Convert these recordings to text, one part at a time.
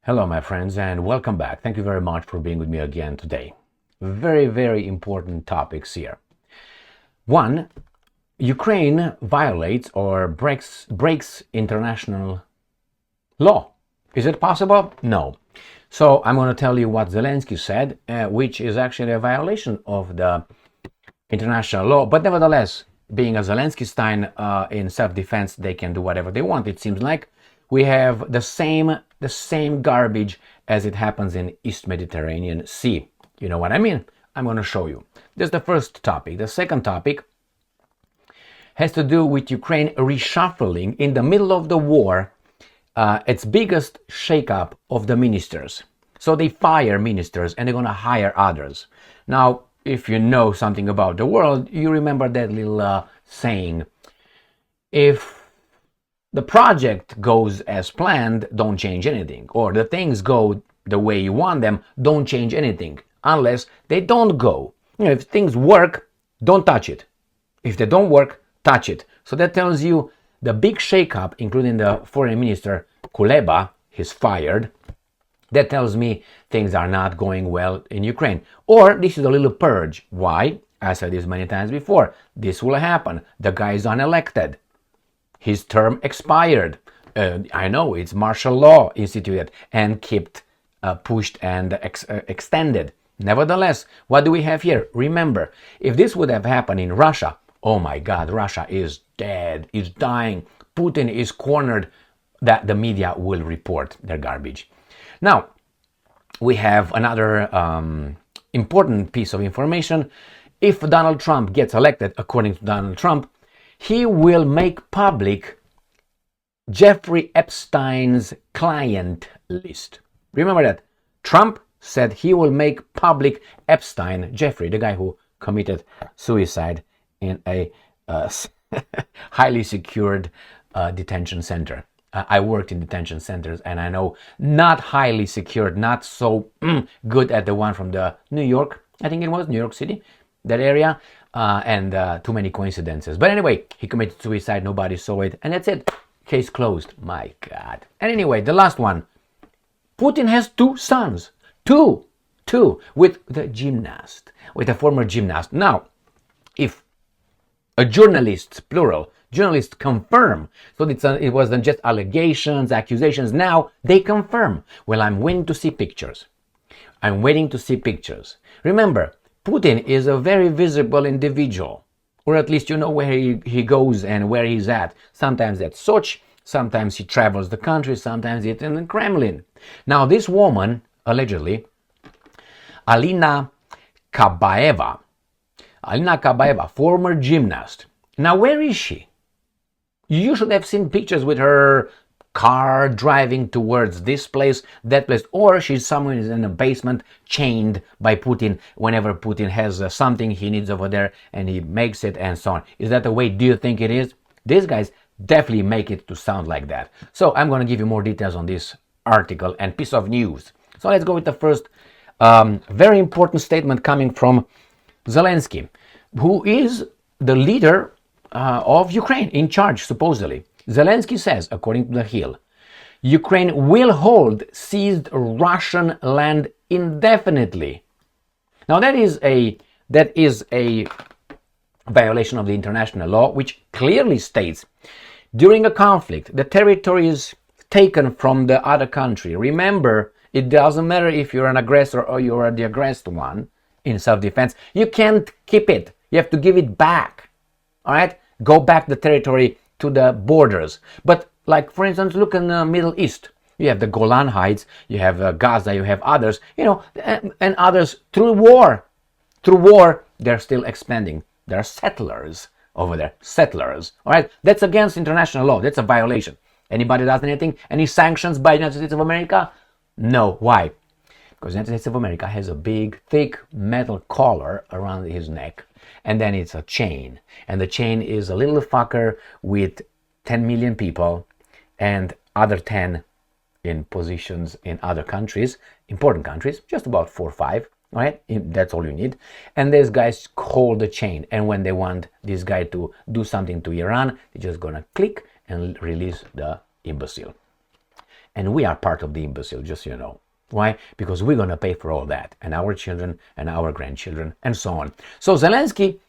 Hello, my friends, and welcome back. Thank you very much for being with me again today. Very, very important topics here. One, Ukraine violates or breaks international law. Is it possible? No. So I'm going to tell you what Zelensky said, which is actually a violation of the international law. But nevertheless, being a Zelensky Stein in self-defense, they can do whatever they want. It seems like we have the same garbage as it happens in East Mediterranean Sea. You know what I mean? I'm going to show you. This is the first topic. The second topic has to do with Ukraine reshuffling in the middle of the war its biggest shakeup of the ministers. So they fire ministers and they're going to hire others. Now, if you know something about the world, you remember that little saying, if the project goes as planned, don't change anything. Or the things go the way you want them, don't change anything. Unless they don't go. If things work, don't touch it. If they don't work, touch it. So that tells you the big shakeup, including the foreign minister Kuleba, he's fired. That tells me things are not going well in Ukraine. Or this is a little purge. Why? I said this many times before. This will happen. The guy is unelected. His term expired. I know it's martial law instituted and kept pushed and extended. Nevertheless, what do we have here? Remember, if this would have happened in Russia, oh my God, Russia is dead, is dying. Putin is cornered. That the media will report their garbage. Now, we have another important piece of information. If Donald Trump gets elected, according to Donald Trump, he will make public Jeffrey Epstein's client list. Remember that? Trump said he will make public Epstein, Jeffrey, the guy who committed suicide in a highly secured detention center. I worked in detention centers and I know not highly secured, not so good at the one from the New York, I think it was New York City, that area. And too many coincidences. But anyway, he committed suicide, nobody saw it, and that's it. Case closed. My God. And anyway, the last one. Putin has two sons. Two, with the gymnast, with a former gymnast. Now, if a journalist, plural, journalists confirm, so it wasn't just allegations, accusations, now they confirm. Well, I'm waiting to see pictures. Remember, Putin is a very visible individual, or at least you know where he goes and where he's at. Sometimes at Sochi, sometimes he travels the country, sometimes he's in the Kremlin. Now this woman, allegedly, Alina Kabaeva, former gymnast. Now where is she? You should have seen pictures with her car driving towards this place, that place, or she's somewhere in a basement chained by Putin whenever Putin has something he needs over there and he makes it and so on. Is that the way do you think it is? These guys definitely make it to sound like that. So I'm going to give you more details on this article and piece of news. So let's go with the first very important statement coming from Zelensky, who is the leader of Ukraine, in charge supposedly. Zelensky says, according to The Hill, Ukraine will hold seized Russian land indefinitely. Now that is a violation of the international law, which clearly states during a conflict the territory is taken from the other country. Remember, it doesn't matter if you're an aggressor or you're the aggressed one in self-defense. You can't keep it. You have to give it back. All right? Go back the territory to the borders. But like, for instance, look in the Middle East. You have the Golan Heights, you have Gaza, you have others, and others through war. Through war, they're still expanding. There are settlers over there. Settlers. All right? That's against international law. That's a violation. Anybody does anything? Any sanctions by the United States of America? No. Why? Because the United States of America has a big, thick metal collar around his neck. And then it's a chain. And the chain is a little fucker with 10 million people and other 10 in positions in other countries, important countries, just about 4 or 5, right? That's all you need. And these guys hold the chain. And when they want this guy to do something to Iran, they're just going to click and release the imbecile. and we are part of the imbecile, just so you know. Why? Because we're going to pay for all that, and our children and our grandchildren and so on. So Zelensky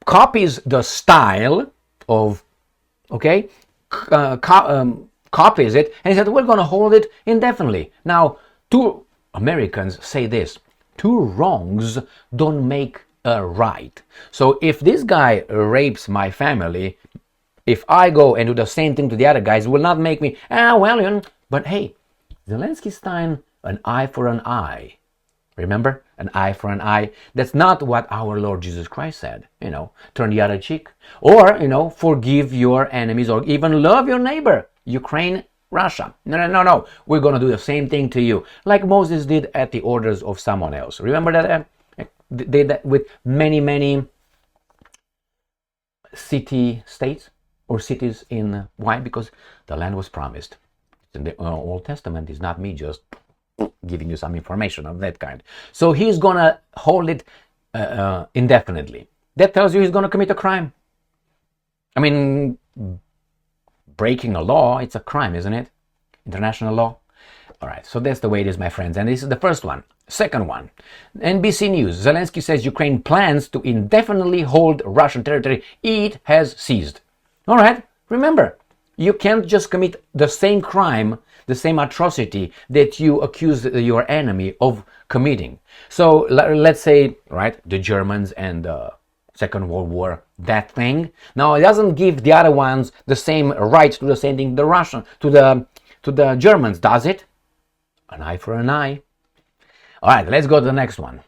copies the style of, okay, copies it, and he said, we're going to hold it indefinitely. Now, two Americans say this: two wrongs don't make a right. So if this guy rapes my family, if I go and do the same thing to the other guys, it will not make me, but hey, Zelensky's time, an eye for an eye. Remember? An eye for an eye. That's not what our Lord Jesus Christ said. Turn the other cheek. Or, forgive your enemies, or even love your neighbor. Ukraine, Russia. No. We're going to do the same thing to you. Like Moses did at the orders of someone else. Remember that? They did that with many city-states or cities in... Why? Because the land was promised. In the Old Testament. Is not me just giving you some information of that kind. So he's gonna hold it indefinitely. That tells you he's gonna commit a crime. I mean, breaking a law, it's a crime, isn't it? International law. All right, so that's the way it is, my friends. And this is the first one. Second one, NBC News. Zelensky says Ukraine plans to indefinitely hold Russian territory it has seized. All right, remember, you can't just commit the same crime, the same atrocity that you accuse your enemy of committing. So let's say, right, the Germans and the Second World War, that thing. Now it doesn't give the other ones the same right to do the same thing to the Germans, does it? An eye for an eye. All right, let's go to the next one.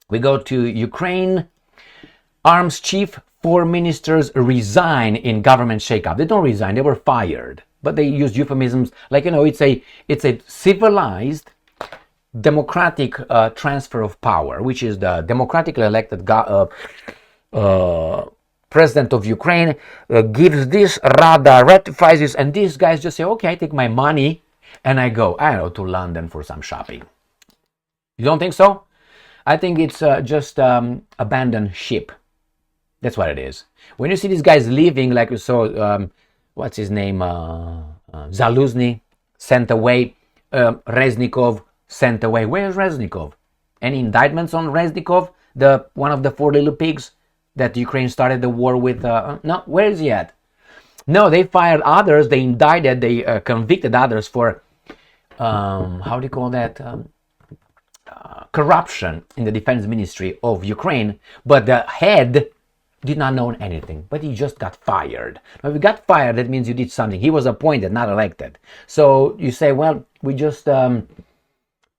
We go to Ukraine. Arms chief, 4 ministers resign in government shakeup. They don't resign, they were fired. But they use euphemisms like, it's a civilized, democratic transfer of power, which is the democratically elected president of Ukraine gives this, Rada ratifies this, and these guys just say, okay, I take my money and I go, to London for some shopping. You don't think so? I think it's just abandoned ship. That's what it is. When you see these guys leaving, like you saw, what's his name? Zaluzny sent away. Reznikov sent away. Where's Reznikov? Any indictments on Reznikov? One of the 4 little pigs that Ukraine started the war with? No, where is he at? No, they fired others. They indicted, they convicted others for, how do you call that? Corruption in the defense ministry of Ukraine. But the head did not know anything, but he just got fired. Now, if you got fired, that means you did something. He was appointed, not elected. So you say, well, we just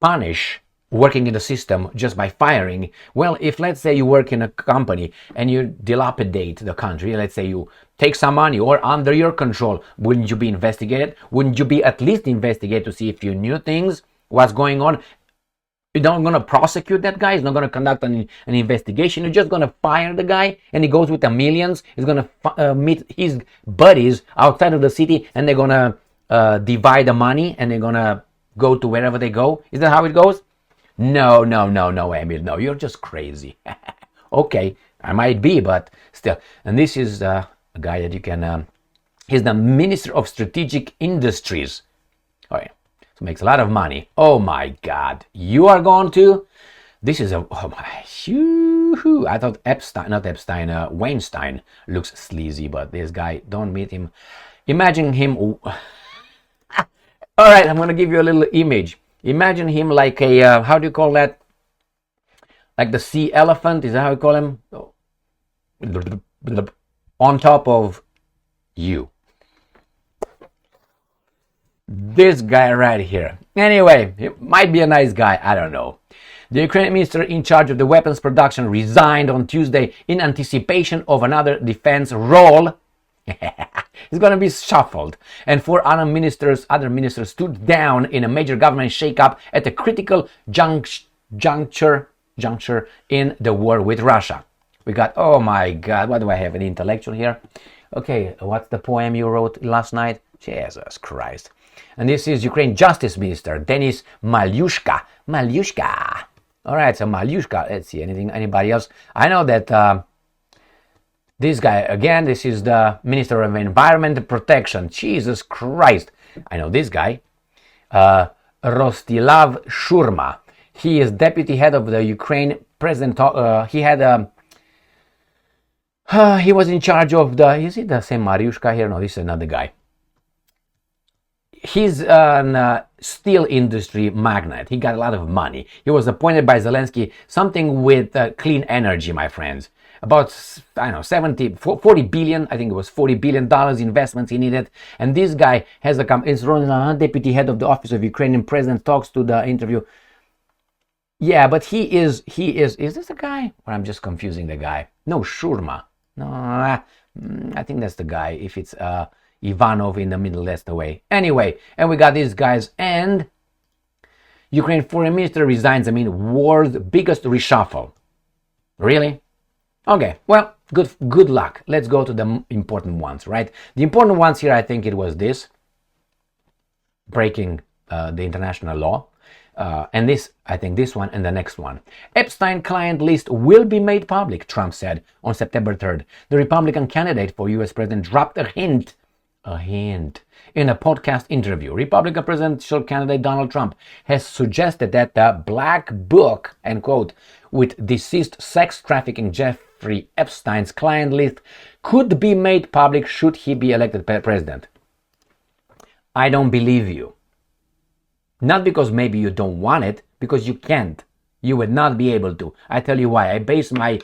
punish working in the system just by firing. Well, if let's say you work in a company and you dilapidate the country, let's say you take some money or under your control, wouldn't you be investigated? Wouldn't you be at least investigated to see if you knew things, what's going on? You're not going to prosecute that guy. He's not going to conduct an investigation. You're just going to fire the guy, and he goes with the millions. He's going to meet his buddies outside of the city, and they're going to divide the money, and they're going to go to wherever they go. Is that how it goes? No, Emil. No, you're just crazy. Okay, I might be, but still. And this is a guy that you can... he's the Minister of Strategic Industries. All right. So makes a lot of money. Oh my God. You are going to? This is I thought Weinstein looks sleazy, but this guy, don't meet him. Imagine him. All right, I'm going to give you a little image. Imagine him like a, how do you call that? Like the sea elephant, is that how you call him? On top of you. This guy right here. Anyway, he might be a nice guy, I don't know. The Ukrainian minister in charge of the weapons production resigned on Tuesday in anticipation of another defense role. He's going to be shuffled. And 4 other ministers stood down in a major government shakeup at a critical juncture in the war with Russia. We got, oh my God, what do I have, an intellectual here? Okay, what's the poem you wrote last night? Jesus Christ. And this is Ukraine Justice Minister Denis Malyushka. All right, so Malyushka. Let's see, anybody else? I know that this guy, again, this is the Minister of Environment and Protection. Jesus Christ. I know this guy. Rostislav Shurma. He is deputy head of the Ukraine president. He was in charge of the. Is it the same Mariushka here? No, this is another guy. He's a steel industry magnate. He got a lot of money. He was appointed by Zelensky, something with clean energy, my friends. About, 40 billion, I think it was $40 billion investments he needed. And this guy is deputy head of the office of Ukrainian president, talks to the interview. Yeah, but he is this a guy? Or I'm just confusing the guy. No, Shurma. No, I think that's the guy. If it's Ivanov in the middle, that's the way. Anyway, and we got these guys, and Ukraine foreign minister resigns. I mean, world's biggest reshuffle. Really? Okay, well, good luck. Let's go to the important ones, right? The important ones here, I think it was this. Breaking the international law. And this, I think this one and the next one. Epstein Client List will be made public, Trump said on September 3rd. The Republican candidate for US president dropped a hint in a podcast interview. Republican presidential candidate Donald Trump has suggested that the black book, end quote, with deceased sex trafficking Jeffrey Epstein's client list could be made public should he be elected president. I don't believe you. Not because maybe you don't want it, because you can't. You would not be able to. I tell you why. I base my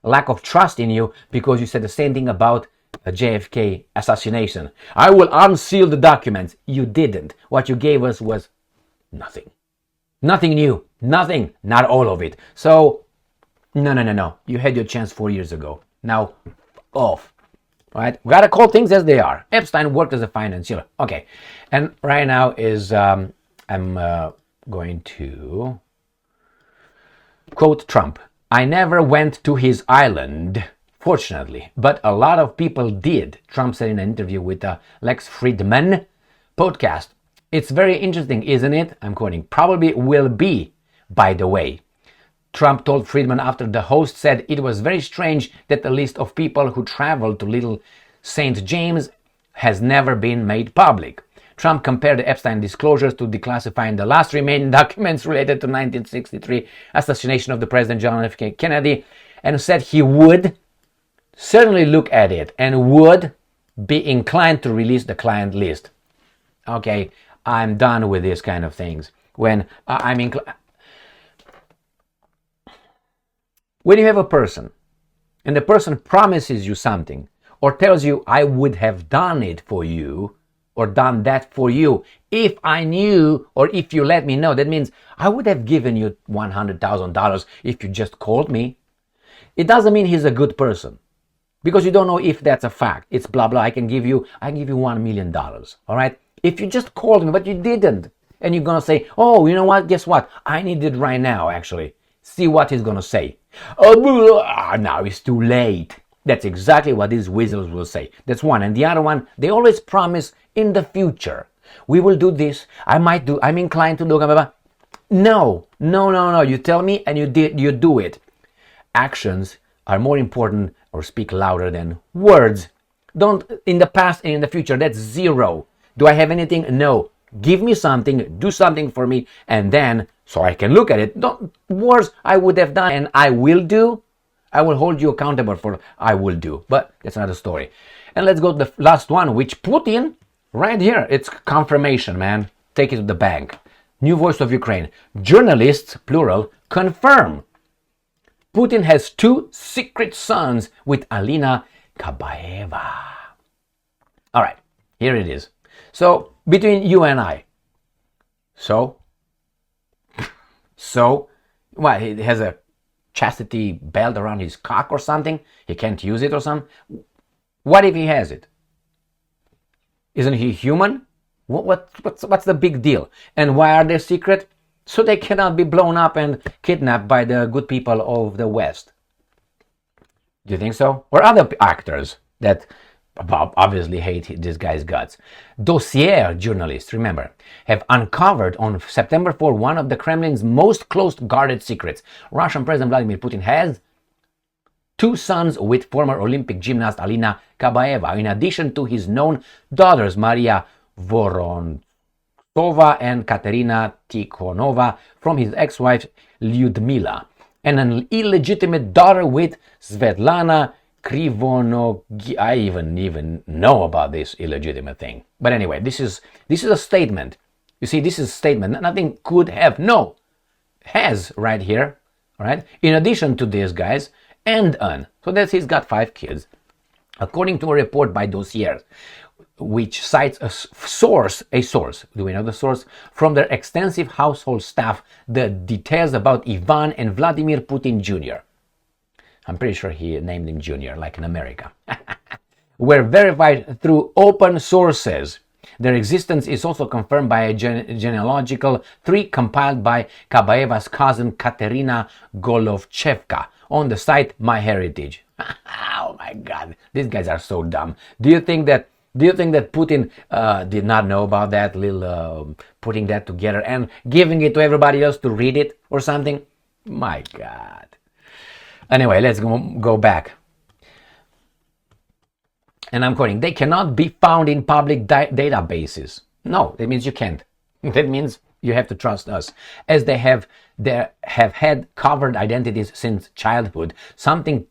lack of trust in you because you said the same thing about a JFK assassination. I will unseal the documents. You didn't. What you gave us was nothing. Nothing new. Nothing. Not all of it. So, no. You had your chance 4 years ago. Now, off. Right? We gotta call things as they are. Epstein worked as a financier. Okay. And right now is, I'm going to quote Trump. I never went to his island, fortunately, but a lot of people did, Trump said in an interview with Lex Fridman podcast. It's very interesting, isn't it? I'm quoting. Probably will be, by the way. Trump told Friedman after the host said it was very strange that the list of people who traveled to Little St. James has never been made public. Trump compared the Epstein disclosures to declassifying the last remaining documents related to 1963 assassination of the President John F. Kennedy and said he would certainly look at it and would be inclined to release the client list. Okay, I'm done with these kind of things. When when you have a person and the person promises you something or tells you I would have done it for you or done that for you if I knew or if you let me know, that means I would have given you $100,000 if you just called me. It doesn't mean he's a good person because you don't know if that's a fact. It's blah blah. I can give you $1 million. All right. If you just called me but you didn't and you're gonna say, oh, you know what? Guess what? I need it right now. Actually, see what he's gonna say. Oh, now it's too late. That's exactly what these weasels will say. That's one. And the other one, they always promise in the future. We will do this. I'm inclined to do. No. You tell me and you do it. Actions are more important or speak louder than words. Don't, in the past and in the future, that's zero. Do I have anything? No. Give me something, do something for me, and then, so I can look at it. Words I would have done and I will do. I will hold you accountable for I will do. But that's another story. And let's go to the last one, which Putin, right here, it's confirmation, man. Take it to the bank. New Voice of Ukraine. Journalists, plural, confirm. Putin has 2 secret sons with Alina Kabaeva. All right, here it is. So, between you and I. So, what, he has a chastity belt around his cock or something? He can't use it or something? What if he has it? Isn't he human? What's the big deal? And why are they secret? So they cannot be blown up and kidnapped by the good people of the West. Do you think so? Or other actors that obviously hate this guy's guts. Dossier journalists, remember, have uncovered on September 4 one of the Kremlin's most close guarded secrets. Russian President Vladimir Putin has 2 sons with former Olympic gymnast Alina Kabaeva, in addition to his known daughters Maria Vorontsova Sova and Katerina Tikhonova from his ex-wife Lyudmila, and an illegitimate daughter with Svetlana Krivonogi. I even know about this illegitimate thing. But anyway, this is a statement. You see, this is a statement. Nothing could have. No, has right here. All right. In addition to this, guys, and on. So that's he's got 5 kids. According to a report by Dossiers, which cites a source, do we know the source? From their extensive household staff, the details about Ivan and Vladimir Putin Jr. I'm pretty sure he named him Jr., like in America. Were verified through open sources. Their existence is also confirmed by a genealogical tree compiled by Kabaeva's cousin Katerina Golovchevka on the site MyHeritage. Oh my God, these guys are so dumb. Do you think that Putin did not know about that little putting that together and giving it to everybody else to read it or something? My God. Anyway, let's go back. And I'm quoting, they cannot be found in public databases. No, that means you can't. That means you have to trust us, as they have had covered identities since childhood, something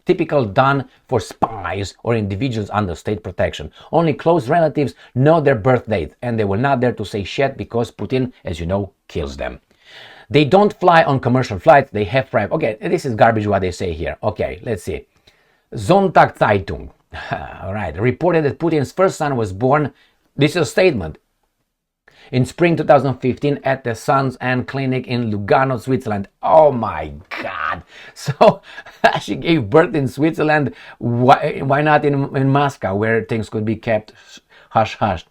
typical done for spies or individuals under state protection. Only close relatives know their birth date, and they will not dare to say shit because Putin, as you know, kills them. They don't fly on commercial flights, they have private. Okay, this is garbage what they say here. Okay, let's see. Sonntag Zeitung, all right, reported that Putin's first son was born, this is a statement, in spring 2015 at the Sons and Clinic in Lugano, Switzerland. Oh my God. So she gave birth in Switzerland. Why not in Moscow, where things could be kept hush-hush?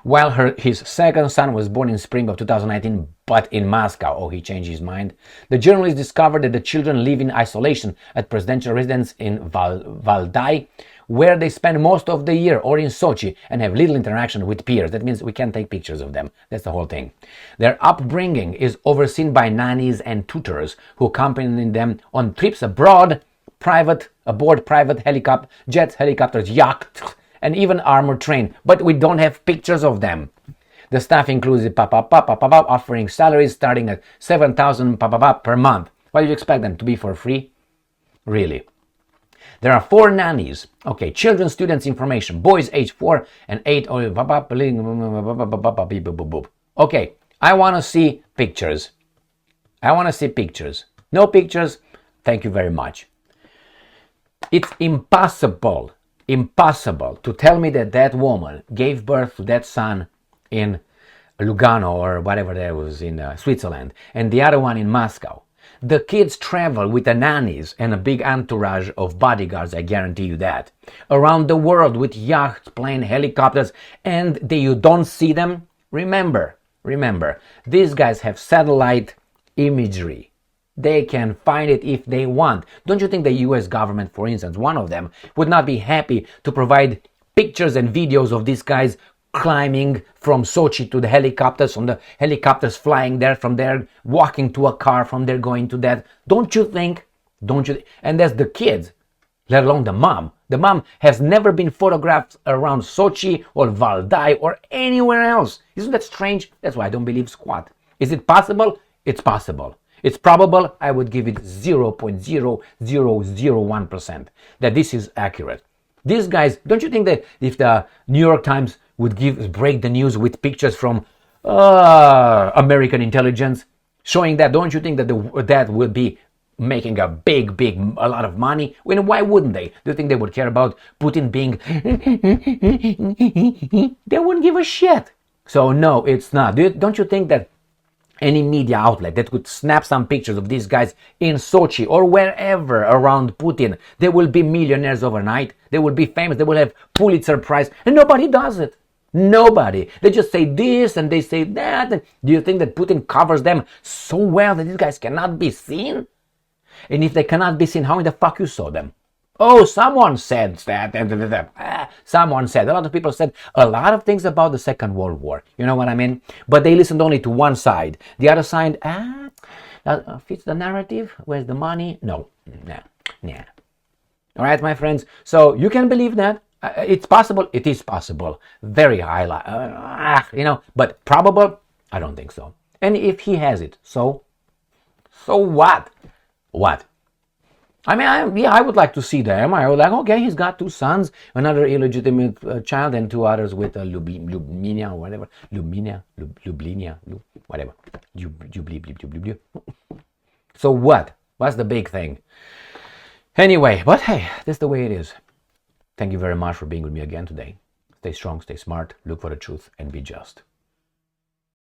While his second son was born in spring of 2019, but in Moscow. Oh, he changed his mind. The journalist discovered that the children live in isolation at presidential residence in Valdai, where they spend most of the year, or in Sochi, and have little interaction with peers. That means we can't take pictures of them. That's the whole thing. Their upbringing is overseen by nannies and tutors who accompany them on trips abroad, aboard private jets, helicopters, yachts, and even armored train. But we don't have pictures of them. The staff includes offering salaries starting at 7,000 per month. What do you expect them to be for free? Really? There are 4 nannies. Okay, children, students, information. Boys age 4 and 8. Okay, I want to see pictures. No pictures? Thank you very much. It's impossible to tell me that woman gave birth to that son in Lugano or whatever that was in Switzerland, and the other one in Moscow. The kids travel with the nannies and a big entourage of bodyguards, I guarantee you that. Around the world with yachts, planes, helicopters, and you don't see them? Remember, these guys have satellite imagery. They can find it if they want. Don't you think the US government, for instance, one of them, would not be happy to provide pictures and videos of these guys climbing from Sochi to the helicopters, from the helicopters flying there, from there walking to a car, from there going to that? Don't you think? And that's the kids, let alone the mom. The mom has never been photographed around Sochi or Valdai or anywhere else. Isn't that strange? That's why I don't believe squat. Is it possible? It's possible. It's probable. I would give it 0.0001% that this is accurate. These guys, don't you think that if the New York Times would break the news with pictures from American intelligence showing that, don't you think that that would be making a lot of money? Why wouldn't they? Do you think they would care about Putin being they wouldn't give a shit. So no, it's not. Don't you think that any media outlet that could snap some pictures of these guys in Sochi or wherever around Putin, they will be millionaires overnight? They will be famous. They will have Pulitzer Prize, and nobody does it. Nobody. They just say this and they say that. Do you think that Putin covers them so well that these guys cannot be seen? And if they cannot be seen, how in the fuck you saw them? Oh, someone said that. Someone said. A lot of people said a lot of things about the Second World War. You know what I mean? But they listened only to one side. The other side, that fits the narrative. Where's the money? No. Nah. All right, my friends. So you can believe that. It's possible. It is possible. Very high, but probable. I don't think so. And if he has it, so what? What? I mean, I would like to see them. I would like, okay, he's got 2 sons, another illegitimate child, and 2 others with Lublinia or whatever. Lublinia, whatever. So what? What's the big thing? Anyway, but hey, that's the way it is. Thank you very much for being with me again today. Stay strong, stay smart, look for the truth, and be just.